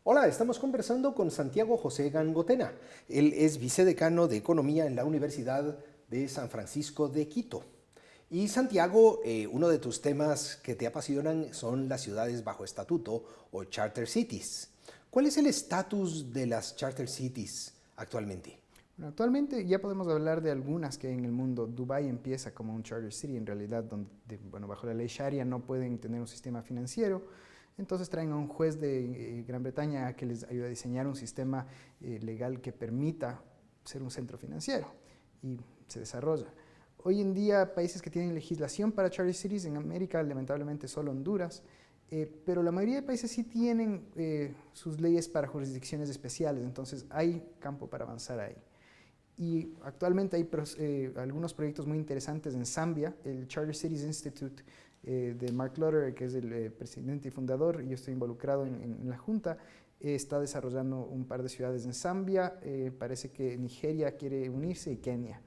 Hola, estamos conversando con Santiago José Gangotena. Él es vicedecano de Economía en la Universidad de San Francisco de Quito. Y Santiago, uno de tus temas que te apasionan son las ciudades bajo estatuto o charter cities. ¿Cuál es el estatus de las charter cities actualmente? Bueno, actualmente ya podemos hablar de algunas que hay en el mundo. Dubái empieza como un charter city, en realidad, donde, bueno, bajo la ley Sharia no pueden tener un sistema financiero. Entonces traen a un juez de Gran Bretaña que les ayuda a diseñar un sistema legal que permita ser un centro financiero y se desarrolla. Hoy en día, países que tienen legislación para charter cities, en América lamentablemente solo Honduras, pero la mayoría de países sí tienen sus leyes para jurisdicciones especiales, entonces hay campo para avanzar ahí. Y actualmente hay algunos proyectos muy interesantes en Zambia, el Charter Cities Institute de Mark Lotter, que es el presidente y fundador, y yo estoy involucrado en la junta, está desarrollando un par de ciudades en Zambia, parece que Nigeria quiere unirse y Kenia.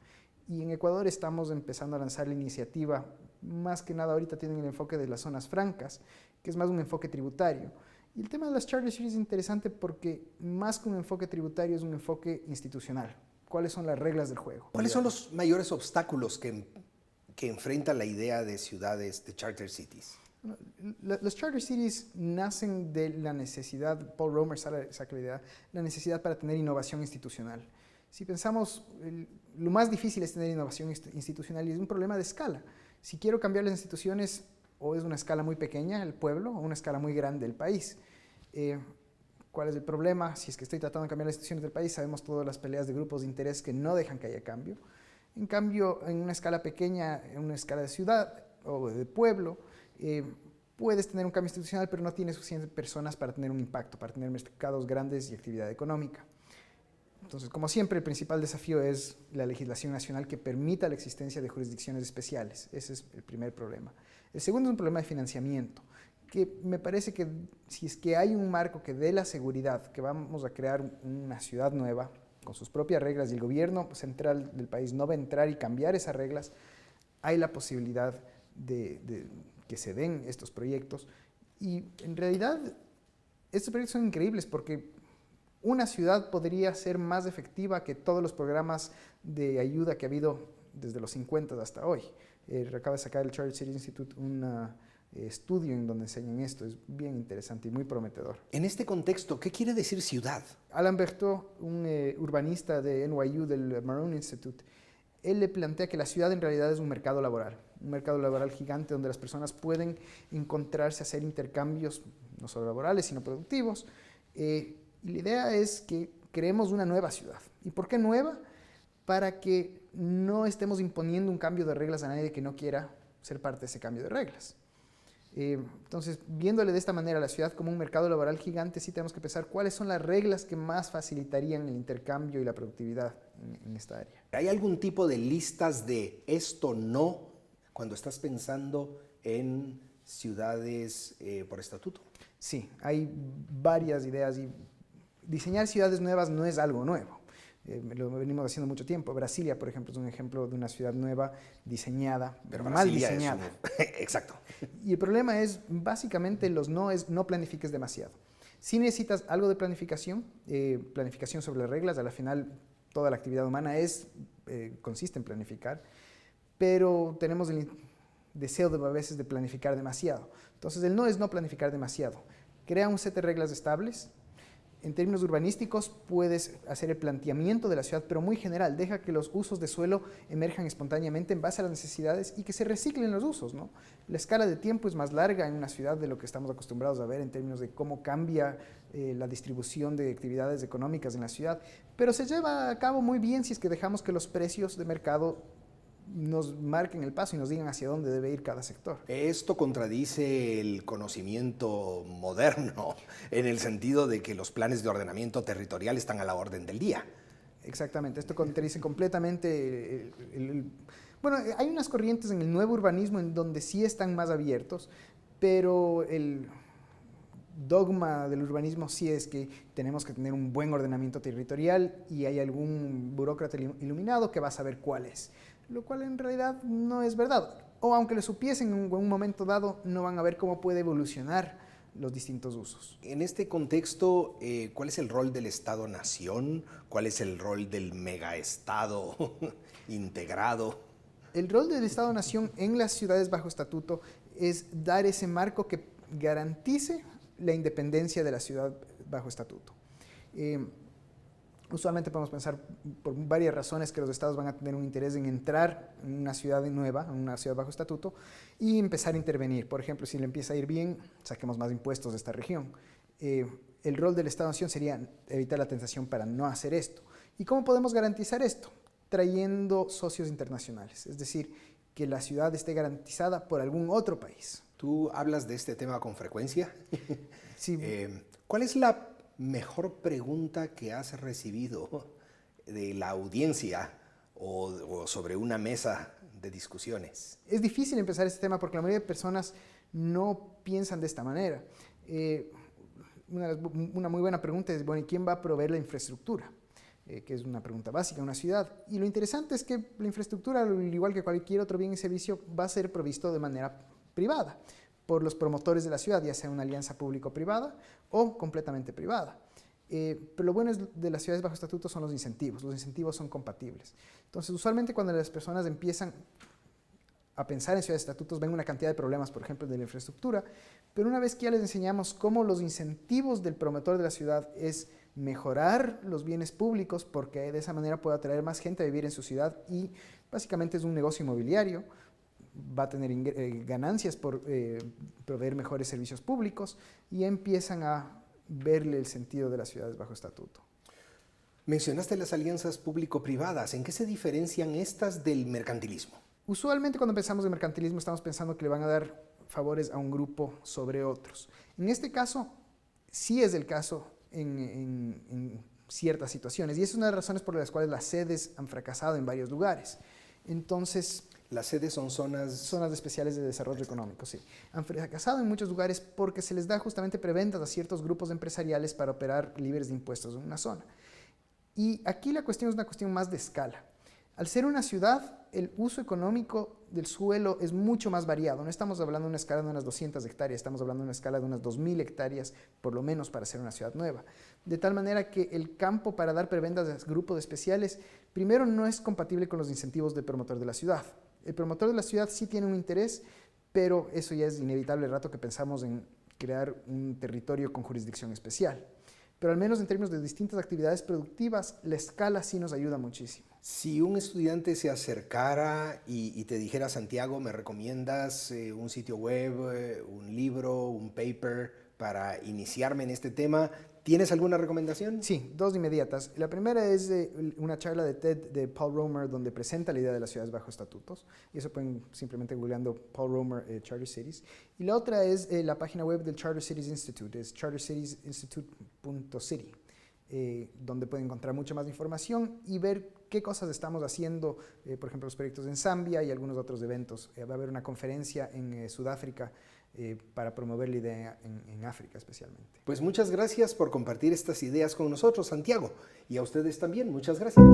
Y en Ecuador estamos empezando a lanzar la iniciativa, más que nada ahorita tienen el enfoque de las zonas francas, que es más un enfoque tributario. Y el tema de las Charter Cities es interesante porque más que un enfoque tributario es un enfoque institucional. ¿Cuáles son las reglas del juego? ¿Cuáles son los mayores obstáculos que enfrenta la idea de ciudades, de charter cities? Los charter cities nacen de la necesidad, Paul Romer saca la idea, la necesidad para tener innovación institucional. Si pensamos, lo más difícil es tener innovación institucional y es un problema de escala. Si quiero cambiar las instituciones, o es una escala muy pequeña, el pueblo, o una escala muy grande, el país. ¿Cuál es el problema? Si es que estoy tratando de cambiar las instituciones del país, sabemos todas las peleas de grupos de interés que no dejan que haya cambio. En cambio, en una escala pequeña, en una escala de ciudad o de pueblo, puedes tener un cambio institucional, pero no tienes suficientes personas para tener un impacto, para tener mercados grandes y actividad económica. Entonces, como siempre, el principal desafío es la legislación nacional que permita la existencia de jurisdicciones especiales. Ese es el primer problema. El segundo es un problema de financiamiento, que me parece que si es que hay un marco que dé la seguridad que vamos a crear una ciudad nueva con sus propias reglas y el gobierno central del país no va a entrar y cambiar esas reglas, hay la posibilidad de que se den estos proyectos. Y en realidad, estos proyectos son increíbles porque una ciudad podría ser más efectiva que todos los programas de ayuda que ha habido desde los 50 hasta hoy. Acaba de sacar el Charter City Institute un estudio en donde enseñan esto. Es bien interesante y muy prometedor. En este contexto, ¿qué quiere decir ciudad? Alan Berthaud, un urbanista de NYU, del Maroon Institute, él le plantea que la ciudad en realidad es un mercado laboral gigante donde las personas pueden encontrarse, hacer intercambios, no solo laborales, sino productivos. Y la idea es que creemos una nueva ciudad. ¿Y por qué nueva? Para que no estemos imponiendo un cambio de reglas a nadie que no quiera ser parte de ese cambio de reglas. Entonces, viéndole de esta manera a la ciudad como un mercado laboral gigante, sí tenemos que pensar cuáles son las reglas que más facilitarían el intercambio y la productividad en esta área. ¿Hay algún tipo de listas de esto no cuando estás pensando en ciudades por estatuto? Sí, hay varias ideas y diseñar ciudades nuevas no es algo nuevo. Lo venimos haciendo mucho tiempo. Brasilia, por ejemplo, es un ejemplo de una ciudad nueva diseñada, pero mal diseñada. Exacto. Y el problema es, básicamente, los no es no planifiques demasiado. Si necesitas algo de planificación, planificación sobre las reglas, a la final toda la actividad humana consiste en planificar, pero tenemos el deseo a veces de planificar demasiado. Entonces el no es no planificar demasiado. Crea un set de reglas estables. En términos urbanísticos puedes hacer el planteamiento de la ciudad, pero muy general. Deja que los usos de suelo emerjan espontáneamente en base a las necesidades y que se reciclen los usos, ¿no? La escala de tiempo es más larga en una ciudad de lo que estamos acostumbrados a ver en términos de cómo cambia la distribución de actividades económicas en la ciudad, pero se lleva a cabo muy bien si es que dejamos que los precios de mercado nos marquen el paso y nos digan hacia dónde debe ir cada sector. Esto contradice el conocimiento moderno en el sentido de que los planes de ordenamiento territorial están a la orden del día. Exactamente, esto contradice completamente bueno, hay unas corrientes en el nuevo urbanismo en donde sí están más abiertos, pero el dogma del urbanismo sí es que tenemos que tener un buen ordenamiento territorial y hay algún burócrata iluminado que va a saber cuál es, lo cual en realidad no es verdad. O aunque lo supiesen en un momento dado, no van a ver cómo puede evolucionar los distintos usos. En este contexto, ¿cuál es el rol del Estado-Nación? ¿Cuál es el rol del megaestado integrado? El rol del Estado-Nación en las ciudades bajo estatuto es dar ese marco que garantice la independencia de la ciudad bajo estatuto. Usualmente podemos pensar por varias razones que los estados van a tener un interés en entrar en una ciudad nueva, en una ciudad bajo estatuto, y empezar a intervenir. Por ejemplo, si le empieza a ir bien, saquemos más impuestos de esta región. El rol del Estado-Nación sería evitar la tentación para no hacer esto. ¿Y cómo podemos garantizar esto? Trayendo socios internacionales, es decir, que la ciudad esté garantizada por algún otro país. ¿Tú hablas de este tema con frecuencia? Sí. ¿Cuál es la mejor pregunta que has recibido de la audiencia o sobre una mesa de discusiones? Es difícil empezar este tema porque la mayoría de personas no piensan de esta manera. Una muy buena pregunta es, bueno, ¿y quién va a proveer la infraestructura? Que es una pregunta básica en una ciudad. Y lo interesante es que la infraestructura, al igual que cualquier otro bien y servicio, va a ser provisto de manera privada por los promotores de la ciudad, ya sea una alianza público-privada o completamente privada. Pero lo bueno de las ciudades bajo estatuto son los incentivos son compatibles. Entonces, usualmente cuando las personas empiezan a pensar en ciudades de estatutos, ven una cantidad de problemas, por ejemplo, de la infraestructura, pero una vez que ya les enseñamos cómo los incentivos del promotor de la ciudad es mejorar los bienes públicos, porque de esa manera puede atraer más gente a vivir en su ciudad y básicamente es un negocio inmobiliario, va a tener ganancias por proveer mejores servicios públicos y empiezan a verle el sentido de las ciudades bajo estatuto. Mencionaste las alianzas público-privadas. ¿En qué se diferencian estas del mercantilismo? Usualmente cuando pensamos en mercantilismo estamos pensando que le van a dar favores a un grupo sobre otros. En este caso, sí es el caso en ciertas situaciones y es una de las razones por las cuales las sedes han fracasado en varios lugares. Entonces, las sedes son zonas especiales de desarrollo económico, sí. Han fracasado en muchos lugares porque se les da justamente preventas a ciertos grupos empresariales para operar libres de impuestos en una zona. Y aquí la cuestión es una cuestión más de escala. Al ser una ciudad, el uso económico del suelo es mucho más variado. No estamos hablando de una escala de unas 200 hectáreas, estamos hablando de una escala de unas 2.000 hectáreas, por lo menos para ser una ciudad nueva. De tal manera que el campo para dar prebendas a grupos especiales, primero no es compatible con los incentivos del promotor de la ciudad. El promotor de la ciudad sí tiene un interés, pero eso ya es inevitable el rato que pensamos en crear un territorio con jurisdicción especial. Pero al menos en términos de distintas actividades productivas, la escala sí nos ayuda muchísimo. Si un estudiante se acercara y te dijera, Santiago, ¿me recomiendas un sitio web, un libro, un paper para iniciarme en este tema? ¿Tienes alguna recomendación? Sí, dos inmediatas. La primera es una charla de TED de Paul Romer donde presenta la idea de las ciudades bajo estatutos. Y eso pueden simplemente googleando Paul Romer Charter Cities. Y la otra es la página web del Charter Cities Institute, es chartercitiesinstitute.city, donde pueden encontrar mucha más información y ver qué cosas estamos haciendo, por ejemplo, los proyectos en Zambia y algunos otros eventos. Va a haber una conferencia en Sudáfrica para promover la idea en África especialmente. Pues muchas gracias por compartir estas ideas con nosotros, Santiago. Y a ustedes también, muchas gracias.